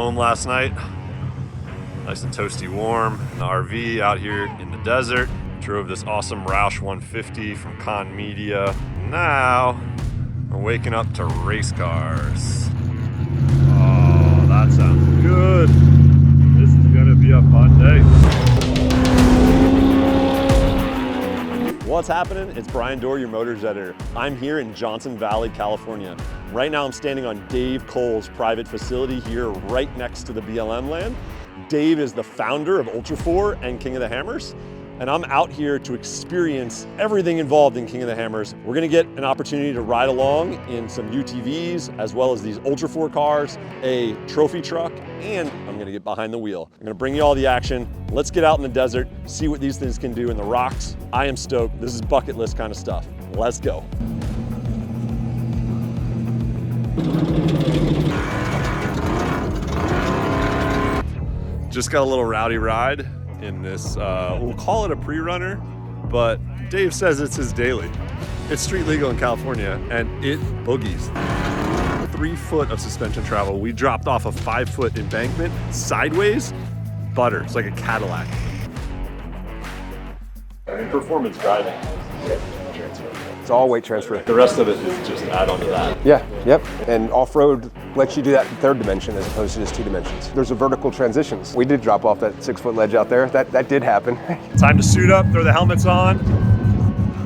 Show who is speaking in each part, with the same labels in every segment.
Speaker 1: home last night. Nice and toasty warm in the RV out here in the desert. Drove this awesome Roush 150 from Con Media. Now, we're waking up to race cars. Oh, that sounds good. This is gonna be a fun day. What's happening? It's Brian Dorr, your Motors editor. I'm here in Johnson Valley, California. Right now I'm standing on Dave Cole's private facility here right next to the BLM land. Dave is the founder of Ultra4 and King of the Hammers, and I'm out here to experience everything involved in King of the Hammers. We're gonna get an opportunity to ride along in some UTVs, as well as these Ultra4 cars, a trophy truck, and I'm gonna get behind the wheel. I'm gonna bring you all the action. Let's get out in the desert, see what these things can do in the rocks. I am stoked. This is bucket list kind of stuff. Let's go. Just got a little rowdy ride in this, we'll call it a pre-runner, but Dave says it's his daily. It's street legal in California and it boogies. 3 foot of suspension travel. We dropped off a 5 foot embankment sideways, butter. It's like a Cadillac. Performance driving.
Speaker 2: It's all weight transfer.
Speaker 1: The rest of it is just add on to that.
Speaker 2: Yeah, yep. And off-road lets you do that in 3rd dimension as opposed to just 2 dimensions. There's a vertical transitions. We did drop off that 6 foot ledge out there. That did happen.
Speaker 1: Time to suit up, throw the helmets on.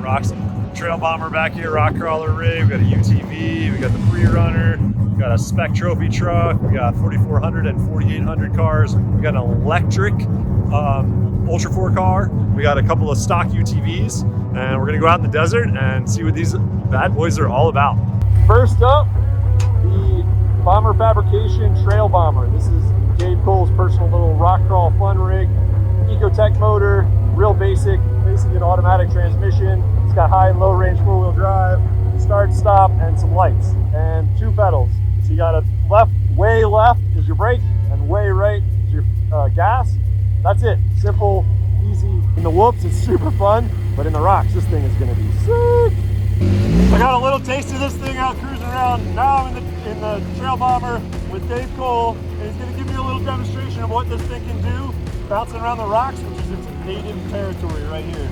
Speaker 1: Rocks, trail bomber back here, rock crawler rig. We got a UTV, we got the pre-runner, we got a spec trophy truck, we got 4400 and 4800 cars. We got an electric Ultra4 car. We got a couple of stock UTVs, and we're gonna go out in the desert and see what these bad boys are all about. First up, the Bomber Fabrication Trail Bomber. This is Dave Cole's personal little rock crawl fun rig. Ecotech motor, real basic, basically an automatic transmission. It's got high and low range 4-wheel drive, start, stop, and some lights, and 2 pedals. So you got a way left is your brake, and way right is your gas. That's it. Simple, easy. In the whoops, it's super fun, but in the rocks, this thing is gonna be sick. I got a little taste of this thing out cruising around. Now I'm in the trail bomber with Dave Cole, and he's gonna give me a little demonstration of what this thing can do, bouncing around the rocks, which is its native territory right here.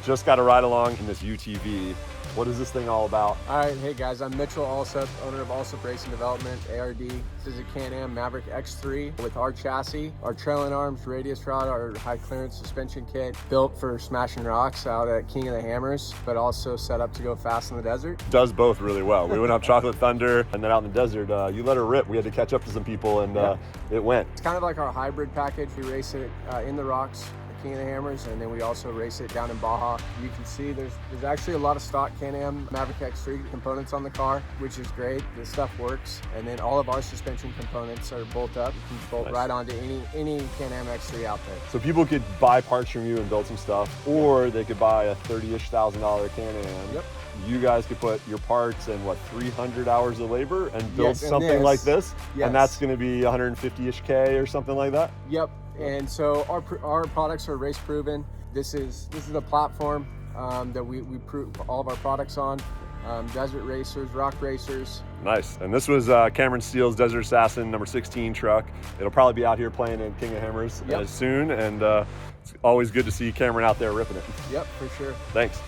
Speaker 1: Just got to ride along in this UTV. What is this thing all about?
Speaker 2: All right, hey guys, I'm Mitchell Alsup, owner of Alsup Racing Development, ARD. This is a Can-Am Maverick X3 with our chassis, our trailing arms, radius rod, our high clearance suspension kit, built for smashing rocks out at King of the Hammers, but also set up to go fast in the desert.
Speaker 1: Does both really well. We went up Chocolate Thunder, and then out in the desert, you let her rip. We had to catch up to some people, and it went.
Speaker 2: It's kind of like our hybrid package. We race it in the rocks, King of the Hammers, and then we also race it down in Baja. You can see there's actually a lot of stock Can-Am Maverick X3 components on the car, which is great. This stuff works, and then all of our suspension components are bolt up. You can bolt right onto any Can-Am X3 out there.
Speaker 1: So people could buy parts from you and build some stuff, or they could buy a $30-ish thousand Can-Am.
Speaker 2: Yep.
Speaker 1: You guys could put your parts and 300 hours of labor and build
Speaker 2: Yes, and
Speaker 1: something like this,
Speaker 2: yes.
Speaker 1: and that's going to be 150-ish K or something like that.
Speaker 2: Yep. And so our products are race proven. This is a platform that we prove all of our products on. Desert racers, rock racers.
Speaker 1: Nice. And this was Cameron Steele's Desert Assassin number 16 truck. It'll probably be out here playing in King of Hammers soon, and it's always good to see Cameron out there ripping it.
Speaker 2: Yep, for sure.
Speaker 1: Thanks.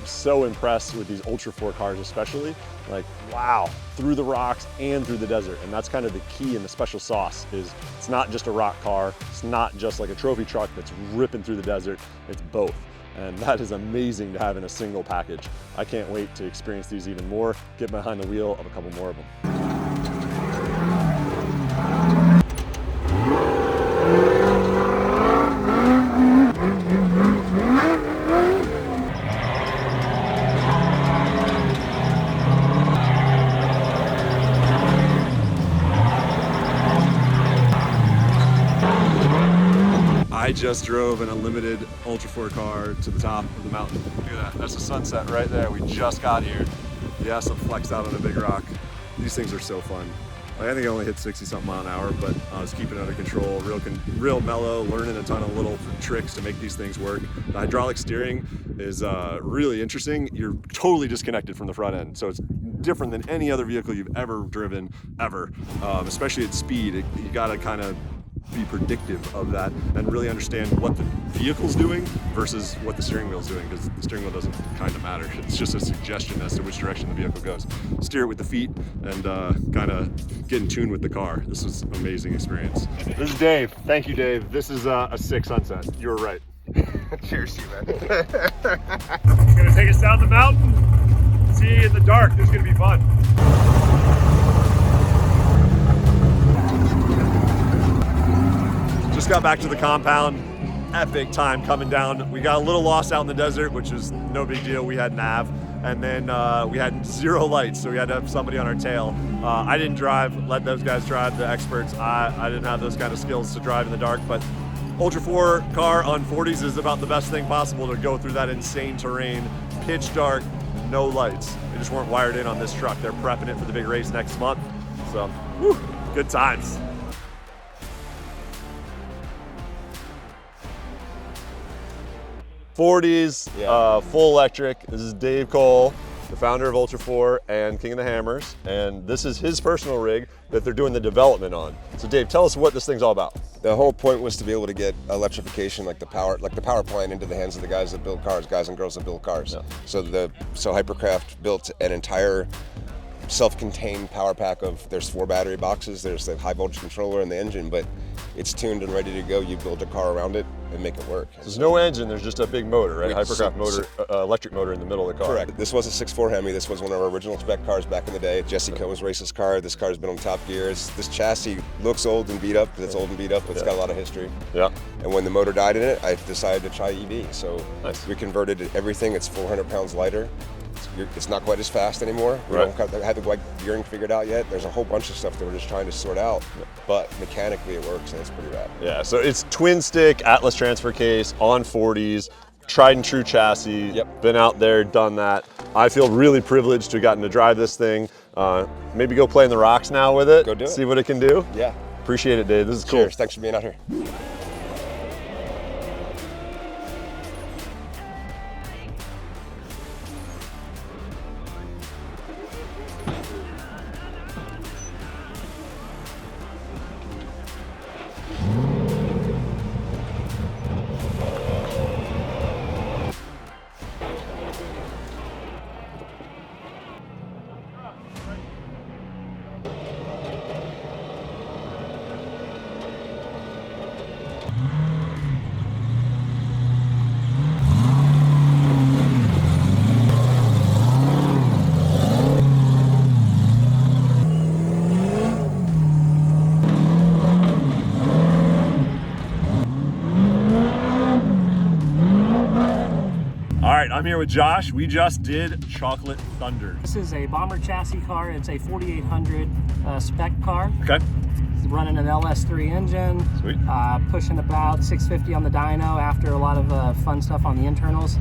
Speaker 1: So impressed with these Ultra4 cars, especially. Like, wow, through the rocks and through the desert. And that's kind of the key and the special sauce is it's not just a rock car. It's not just like a trophy truck that's ripping through the desert. It's both. And that is amazing to have in a single package. I can't wait to experience these even more, get behind the wheel of a couple more of them. I just drove an unlimited Ultra4 car to the top of the mountain. Look at that, that's the sunset right there. We just got here. Yes, I'm flexed out on a big rock. These things are so fun. Like, I think I only hit 60 something mile an hour, but I was keeping it under control, real mellow, learning a ton of little tricks to make these things work. The hydraulic steering is really interesting. You're totally disconnected from the front end, so it's different than any other vehicle you've ever driven, ever. Especially at speed, you gotta kind of be predictive of that and really understand what the vehicle's doing versus what the steering wheel's doing, because the steering wheel doesn't kind of matter. It's just a suggestion as to which direction the vehicle goes. Steer it with the feet and kind of get in tune with the car. This was an amazing experience. This is Dave. Thank you, Dave. This is a sick sunset. You were right.
Speaker 2: Cheers to you, man.
Speaker 1: It's gonna take us down the mountain. See in the dark. This is gonna be fun. Just got back to the compound. Epic time coming down. We got a little lost out in the desert, which was no big deal. We had nav, and then we had 0 lights, so we had to have somebody on our tail. I didn't drive, let those guys drive, the experts. I didn't have those kind of skills to drive in the dark, but Ultra4 car on 40s is about the best thing possible to go through that insane terrain. Pitch dark, no lights. They just weren't wired in on this truck. They're prepping it for the big race next month. So, whew, good times. '40s,
Speaker 3: Yeah.
Speaker 1: full electric. This is Dave Cole, the founder of Ultra4 and King of the Hammers, and this is his personal rig that they're doing the development on. So Dave, tell us what this thing's all about.
Speaker 3: The whole point was to be able to get electrification, like the power plant, into the hands of the guys that build cars, guys and girls that build cars.
Speaker 1: Yeah.
Speaker 3: So Hypercraft built an entire self-contained power pack of, there's 4 battery boxes, there's the high voltage controller and the engine, but it's tuned and ready to go. You build a car around it and make it work.
Speaker 1: There's no engine, there's just a big motor, right? Hypercraft motor, electric motor in the middle of the car.
Speaker 3: Correct. This was a 6.4 Hemi. This was one of our original spec cars back in the day. Jesse Combs raced this car. This car's been on Top Gear. This chassis looks old and beat up, because it's old and beat up, but it's got a lot of history.
Speaker 1: Yeah.
Speaker 3: And when the motor died in it, I decided to try EV. So
Speaker 1: Nice.
Speaker 3: we converted everything. It's 400 pounds lighter. It's not quite as fast anymore. We
Speaker 1: Right.
Speaker 3: don't have the gearing figured out yet. There's a whole bunch of stuff that we're just trying to sort out, but mechanically it works and it's pretty rad.
Speaker 1: Yeah, so it's twin stick, Atlas transfer case, on 40s, tried and true chassis.
Speaker 3: Yep.
Speaker 1: Been out there, done that. I feel really privileged to have gotten to drive this thing. Maybe go play in the rocks now with it.
Speaker 3: Go do it.
Speaker 1: See what it can do.
Speaker 3: Yeah.
Speaker 1: Appreciate it, Dave. This is cool.
Speaker 3: Cheers. Thanks for being out here.
Speaker 1: All right, I'm here with Josh. We just did Chocolate Thunder.
Speaker 4: This is a bomber chassis car. It's a 4800 spec car.
Speaker 1: Okay.
Speaker 4: It's running an LS3 engine.
Speaker 1: Sweet.
Speaker 4: Pushing about 650 on the dyno after a lot of fun stuff on the internals.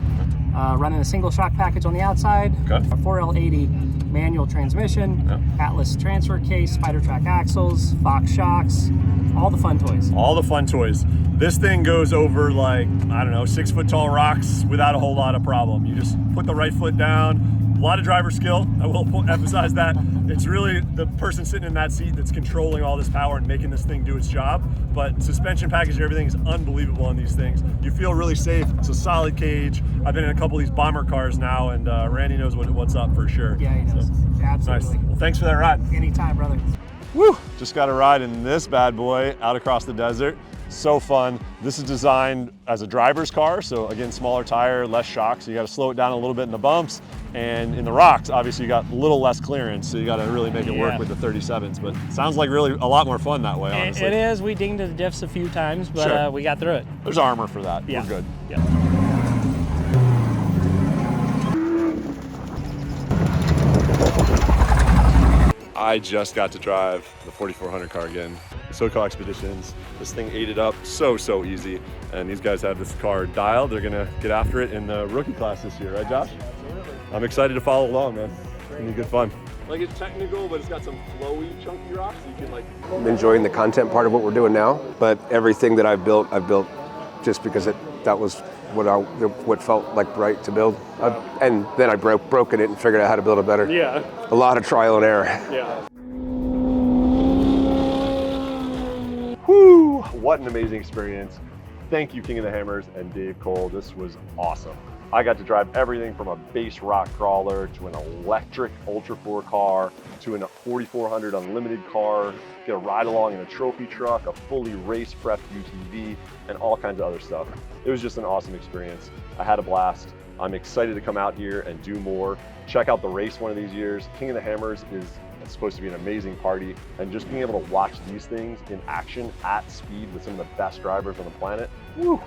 Speaker 4: Running a single shock package on the outside.
Speaker 1: Okay.
Speaker 4: A 4L80 manual transmission.
Speaker 1: Yeah.
Speaker 4: Atlas transfer case, spider track axles, Fox shocks, all the fun toys.
Speaker 1: All the fun toys. This thing goes over, like, I don't know, 6 foot tall rocks without a whole lot of problem. You just put the right foot down. A lot of driver skill, I will emphasize that. It's really the person sitting in that seat that's controlling all this power and making this thing do its job. But suspension package and everything is unbelievable on these things. You feel really safe. It's a solid cage. I've been in a couple of these bomber cars now, and Randy knows what's up for sure.
Speaker 4: Yeah, he knows.
Speaker 1: Nice.
Speaker 4: Absolutely.
Speaker 1: Well, thanks for that ride.
Speaker 4: Anytime, brother.
Speaker 1: Woo! Just got a ride in this bad boy out across the desert. So fun. This is designed as a driver's car, so again, smaller tire, less shock, so you gotta slow it down a little bit in the bumps, and in the rocks, obviously you got a little less clearance, so you gotta really make it work with the 37s, but sounds like really a lot more fun that way, honestly.
Speaker 4: It is. We dinged the diffs a few times, but
Speaker 1: Sure.
Speaker 4: we got through it.
Speaker 1: There's armor for that.
Speaker 4: Yeah.
Speaker 1: We're good.
Speaker 4: Yeah.
Speaker 1: I just got to drive the 4400 car again. SoCal Expeditions. This thing ate it up so easy. And these guys have this car dialed. They're gonna get after it in the rookie class this year, right Josh?
Speaker 2: Absolutely.
Speaker 1: I'm excited to follow along, man. It's gonna be good fun. Like it's technical, but it's got some flowy, chunky rocks. So you can like.
Speaker 2: I'm enjoying the content part of what we're doing now, but everything that I've built just because that was what felt like right to build. And then I broken it and figured out how to build it better.
Speaker 1: Yeah.
Speaker 2: A lot of trial and error.
Speaker 1: Yeah. Whoo! What an amazing experience. Thank you, King of the Hammers and Dave Cole. This was awesome. I got to drive everything from a base rock crawler to an electric Ultra4 car to a 4400 unlimited car, get a ride along in a trophy truck, a fully race prepped UTV, and all kinds of other stuff. It was just an awesome experience. I had a blast. I'm excited to come out here and do more. Check out the race one of these years. King of the Hammers is supposed to be an amazing party, and just being able to watch these things in action at speed with some of the best drivers on the planet, whew,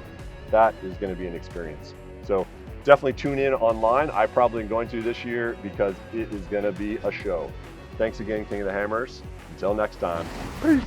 Speaker 1: that is going to be an experience. So definitely tune in online. I probably am going to this year because it is going to be a show. Thanks again, King of the Hammers. Until next time, peace.